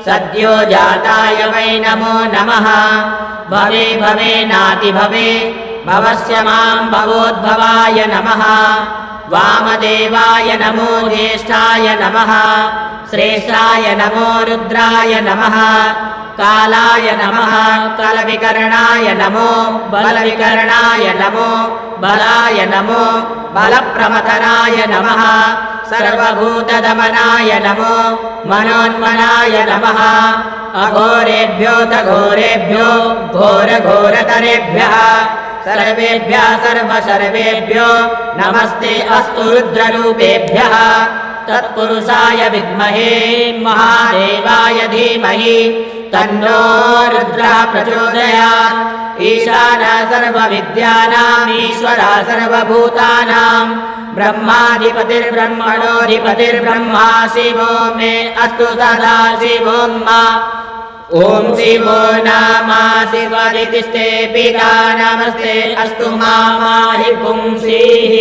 सद्यो जाताय वै नमो नमः भवे भवे नाति भवे भवस्य मां भवोद्भवाय नमः वामदेवाय नमो ज्येष्ठाय नमः श्रेष्ठाय नमो रुद्राय नमः कालाय नमः कलविकर्णाय नमो बलविकर्णाय नमो बलाय नमो बलप्रमथनाय नमः सर्वभूतदमनाय नमो मनोन्मनाय नमः अघोरेभ्यो तघोरेभ्यो घोरघोरतरेभ्यः सर्वेभ्यः सर्वसर्वेभ्यो नमस्ते अस्तु रुद्ररूपेभ्यः तत्पुरुषाय विद्महे महादेवाय धीमहि तन्नो रुद्रः प्रचोदयात् ईशानः सर्वविद्यानाम् ईश्वरः सर्वभूतानां ब्रह्माधिपतिर्ब्रह्मणोऽधिपतिर्ब्रह्मा शिवो मे अस्तु सदा शिवो मा ॐ शिवो नामा शिवदितिस्ते पिता नमस्ते अस्तु माहि पुंसीः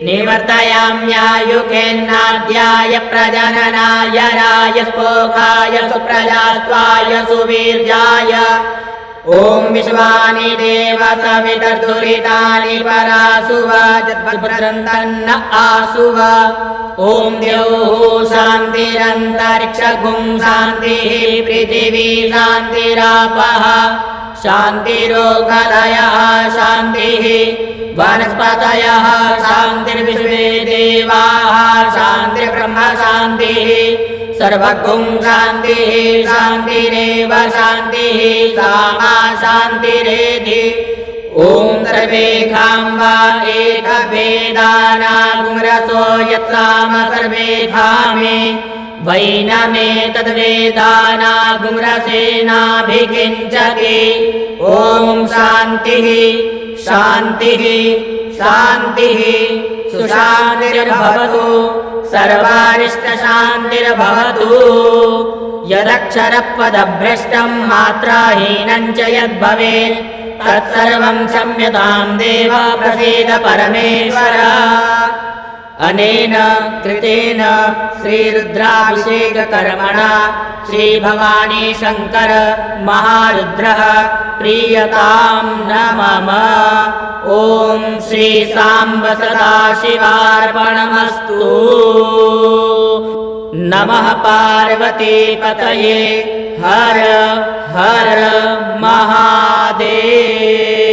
निवर्तयाम्यायुखेन्नाद्याय प्रजननाय रायस्पोखाय सुप्रजास्त्वाय सुवीर्याय ॐ विश्वानि देव सवितर्दुरितानि परासुव जद्भद्रन्तन्न आसुव ॐ द्यौः शान्तिरन्तरिक्षगुं शान्तिः पृथिवी शान्तिरापः शान्तिरोषधयः शान्तिः वनस्पतयः शान्तिर्विश्वे देवाः शान्तिर्ब्रह्म शान्तिः सर्वगुं शान्तिः शान्तिरेव शान्तिः सामा शान्तिरेधि ॐ सर्वेषां वा एकभेदानागुंरसो यत्साम सर्वेषामे वैनमे तद्वेदानागुंरसेनाभिकिञ्चति ॐ शान्तिः शान्तिः शान्तिः सुशान्तिर्भवतु सर्वारिष्टशान्तिर्भवतु यदक्षरपदभ्रष्टं मात्राहीनं च यद्भवेत् तत्सर्वं क्षम्यतां देव प्रसीद परमेश्वर अनेन कृतेन श्रीरुद्राभिषेककर्मणा श्रीभवानी शङ्कर महारुद्रः प्रीयतां न मम ॐ श्री साम्ब सदाशिवार्पणमस्तु नमः पार्वतीपतये हर हर महादेव।